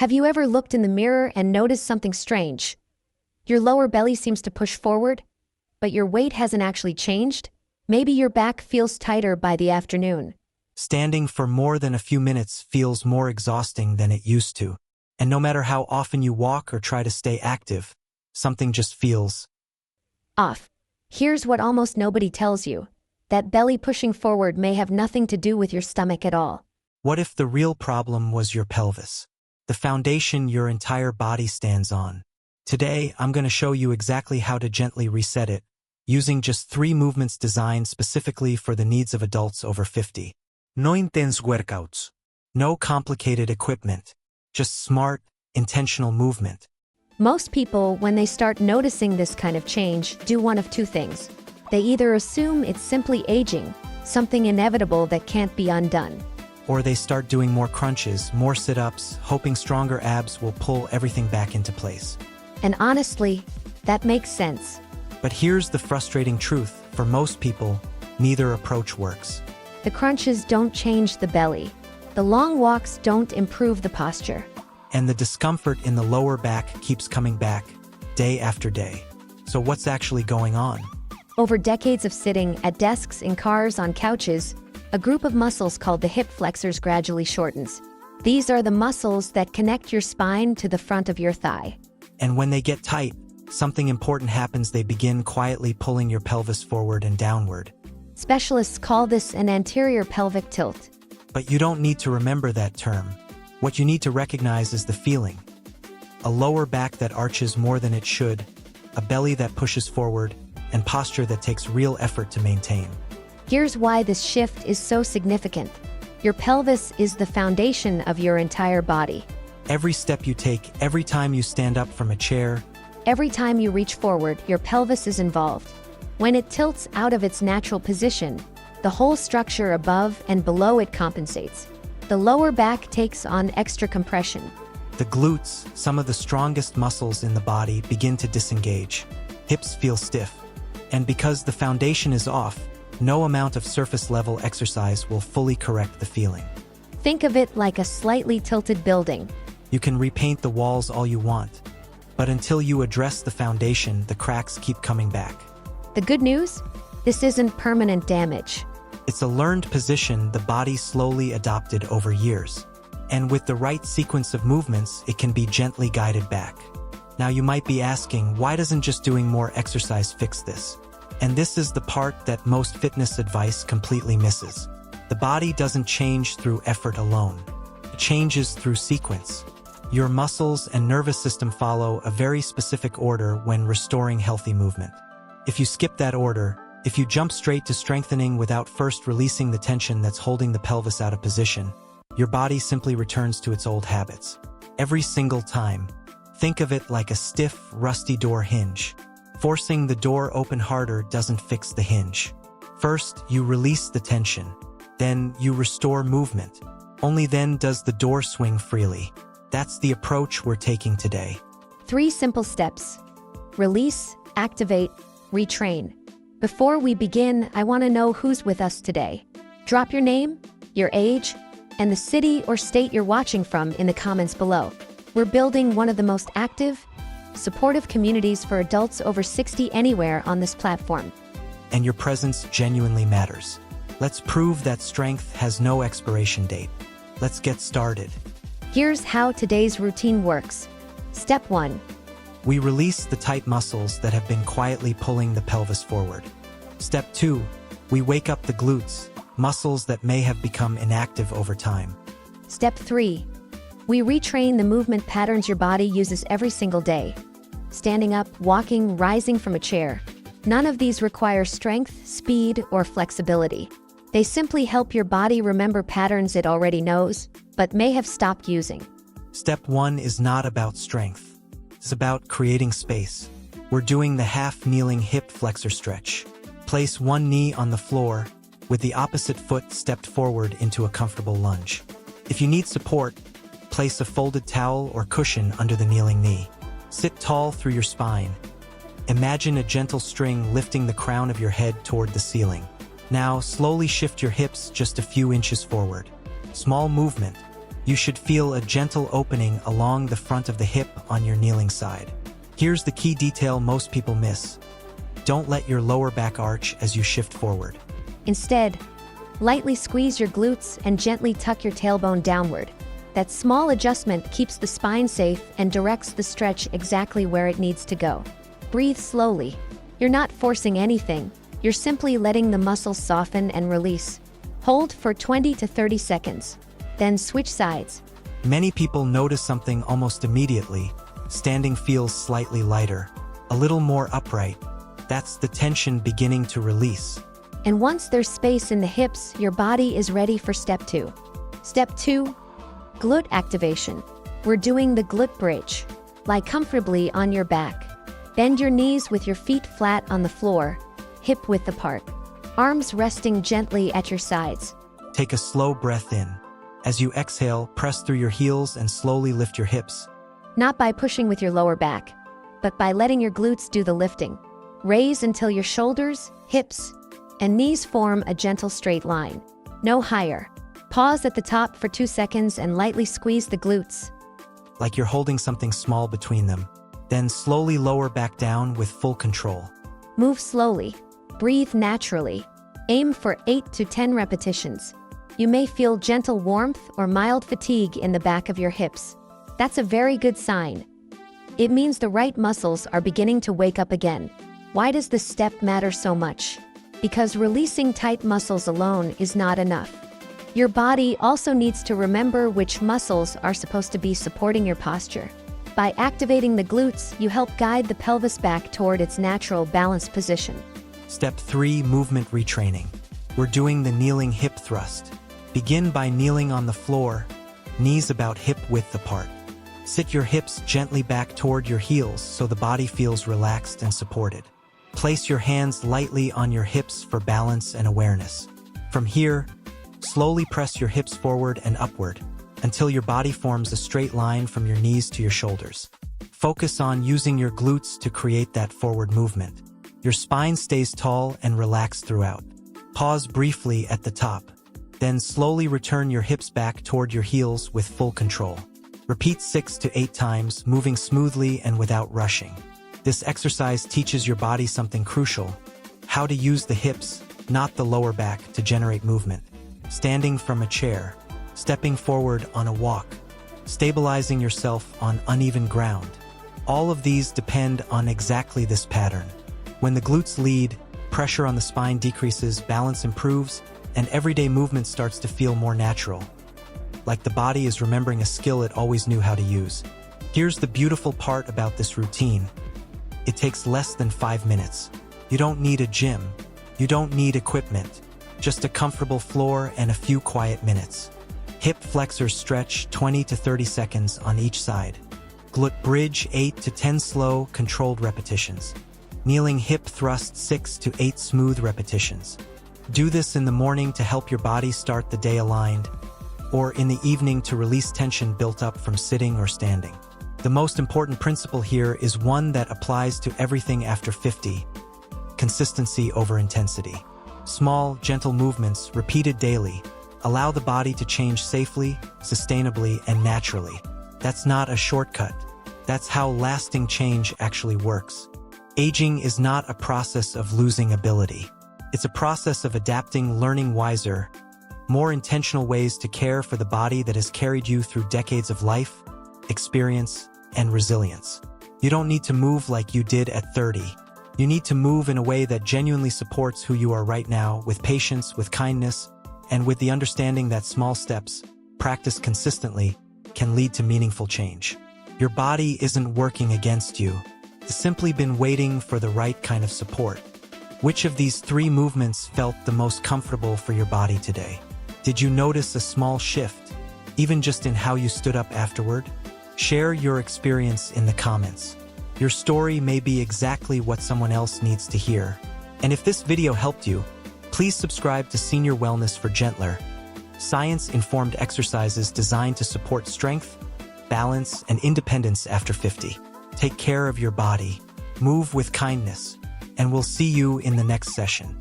Have you ever looked in the mirror and noticed something strange? Your lower belly seems to push forward, but your weight hasn't actually changed? Maybe your back feels tighter by the afternoon. Standing for more than a few minutes feels more exhausting than it used to. And no matter how often you walk or try to stay active, something just feels off. Here's what almost nobody tells you. That belly pushing forward may have nothing to do with your stomach at all. What if the real problem was your pelvis? The foundation your entire body stands on. Today, I'm going to show you exactly how to gently reset it, using just 3 movements designed specifically for the needs of adults over 50. No intense workouts. No complicated equipment. Just smart, intentional movement. Most people, when they start noticing this kind of change, do one of 2 things. They either assume it's simply aging, something inevitable that can't be undone. Or they start doing more crunches, more sit-ups, hoping stronger abs will pull everything back into place. And honestly, that makes sense. But here's the frustrating truth. For most people, neither approach works. The crunches don't change the belly. The long walks don't improve the posture. And the discomfort in the lower back keeps coming back, day after day. So what's actually going on? Over decades of sitting at desks, in cars, on couches, a group of muscles called the hip flexors gradually shortens. These are the muscles that connect your spine to the front of your thigh. And when they get tight, something important happens. They begin quietly pulling your pelvis forward and downward. Specialists call this an anterior pelvic tilt. But you don't need to remember that term. What you need to recognize is the feeling. A lower back that arches more than it should, a belly that pushes forward, and posture that takes real effort to maintain. Here's why this shift is so significant. Your pelvis is the foundation of your entire body. Every step you take, every time you stand up from a chair, every time you reach forward, your pelvis is involved. When it tilts out of its natural position, the whole structure above and below it compensates. The lower back takes on extra compression. The glutes, some of the strongest muscles in the body, begin to disengage. Hips feel stiff. And because the foundation is off, no amount of surface-level exercise will fully correct the feeling. Think of it like a slightly tilted building. You can repaint the walls all you want, but until you address the foundation, the cracks keep coming back. The good news? This isn't permanent damage. It's a learned position the body slowly adopted over years. And with the right sequence of movements, it can be gently guided back. Now you might be asking, why doesn't just doing more exercise fix this? And this is the part that most fitness advice completely misses. The body doesn't change through effort alone. It changes through sequence. Your muscles and nervous system follow a very specific order when restoring healthy movement. If you skip that order, if you jump straight to strengthening without first releasing the tension that's holding the pelvis out of position, your body simply returns to its old habits. Every single time. Think of it like a stiff, rusty door hinge. Forcing the door open harder doesn't fix the hinge. First, you release the tension. Then, you restore movement. Only then does the door swing freely. That's the approach we're taking today. 3 simple steps. Release, activate, retrain. Before we begin, I want to know who's with us today. Drop your name, your age, and the city or state you're watching from in the comments below. We're building one of the most active, supportive communities for adults over 60 anywhere on this platform. And your presence genuinely matters. Let's prove that strength has no expiration date. Let's get started. Here's how today's routine works. Step 1. We release the tight muscles that have been quietly pulling the pelvis forward. Step 2. We wake up the glutes, muscles that may have become inactive over time. Step 3. We retrain the movement patterns your body uses every single day. Standing up, walking, rising from a chair. None of these require strength, speed, or flexibility. They simply help your body remember patterns it already knows, but may have stopped using. Step 1 is not about strength. It's about creating space. We're doing the half-kneeling hip flexor stretch. Place one knee on the floor, with the opposite foot stepped forward into a comfortable lunge. If you need support, place a folded towel or cushion under the kneeling knee. Sit tall through your spine. Imagine a gentle string lifting the crown of your head toward the ceiling. Now, slowly shift your hips just a few inches forward. Small movement, You should feel a gentle opening along the front of the hip on your kneeling side. Here's the key detail most people miss. Don't let your lower back arch as you shift forward. Instead, lightly squeeze your glutes and gently tuck your tailbone downward. That small adjustment keeps the spine safe and directs the stretch exactly where it needs to go. Breathe slowly. You're not forcing anything. You're simply letting the muscles soften and release. Hold for 20 to 30 seconds. Then switch sides. Many people notice something almost immediately. Standing feels slightly lighter, a little more upright. That's the tension beginning to release. And once there's space in the hips, your body is ready for step 2. Step 2. Glute activation. We're doing the glute bridge. Lie comfortably on your back. Bend your knees with your feet flat on the floor, hip width apart. Arms resting gently at your sides. Take a slow breath in. As you exhale, press through your heels and slowly lift your hips. Not by pushing with your lower back, but by letting your glutes do the lifting. Raise until your shoulders, hips, and knees form a gentle straight line. No higher. Pause at the top for 2 seconds and lightly squeeze the glutes. Like you're holding something small between them. Then slowly lower back down with full control. Move slowly. Breathe naturally. Aim for 8 to 10 repetitions. You may feel gentle warmth or mild fatigue in the back of your hips. That's a very good sign. It means the right muscles are beginning to wake up again. Why does this step matter so much? Because releasing tight muscles alone is not enough. Your body also needs to remember which muscles are supposed to be supporting your posture. By activating the glutes, you help guide the pelvis back toward its natural balanced position. Step 3. Movement retraining. We're doing the kneeling hip thrust. Begin by kneeling on the floor, knees about hip width apart. Sit your hips gently back toward your heels so the body feels relaxed and supported. Place your hands lightly on your hips for balance and awareness. From here, slowly press your hips forward and upward until your body forms a straight line from your knees to your shoulders. Focus on using your glutes to create that forward movement. Your spine stays tall and relaxed throughout. Pause briefly at the top, then slowly return your hips back toward your heels with full control. Repeat 6 to 8 times, moving smoothly and without rushing. This exercise teaches your body something crucial: how to use the hips, not the lower back, to generate movement. Standing from a chair, stepping forward on a walk, stabilizing yourself on uneven ground. All of these depend on exactly this pattern. When the glutes lead, pressure on the spine decreases, balance improves, and everyday movement starts to feel more natural. Like the body is remembering a skill it always knew how to use. Here's the beautiful part about this routine. It takes less than 5 minutes. You don't need a gym. You don't need equipment. Just a comfortable floor and a few quiet minutes. Hip flexors stretch 20 to 30 seconds on each side. Glute bridge 8 to 10 slow, controlled repetitions. Kneeling hip thrust 6 to 8 smooth repetitions. Do this in the morning to help your body start the day aligned, or in the evening to release tension built up from sitting or standing. The most important principle here is one that applies to everything after 50. Consistency over intensity. Small, gentle movements, repeated daily, allow the body to change safely, sustainably, and naturally. That's not a shortcut. That's how lasting change actually works. Aging is not a process of losing ability. It's a process of adapting, learning wiser, more intentional ways to care for the body that has carried you through decades of life, experience, and resilience. You don't need to move like you did at 30. You need to move in a way that genuinely supports who you are right now, with patience, with kindness, and with the understanding that small steps, practiced consistently, can lead to meaningful change. Your body isn't working against you. It's simply been waiting for the right kind of support. Which of these 3 movements felt the most comfortable for your body today? Did you notice a small shift, even just in how you stood up afterward? Share your experience in the comments. Your story may be exactly what someone else needs to hear. And if this video helped you, please subscribe to Senior Wellness for gentler, science-informed exercises designed to support strength, balance, and independence after 50. Take care of your body, move with kindness, and we'll see you in the next session.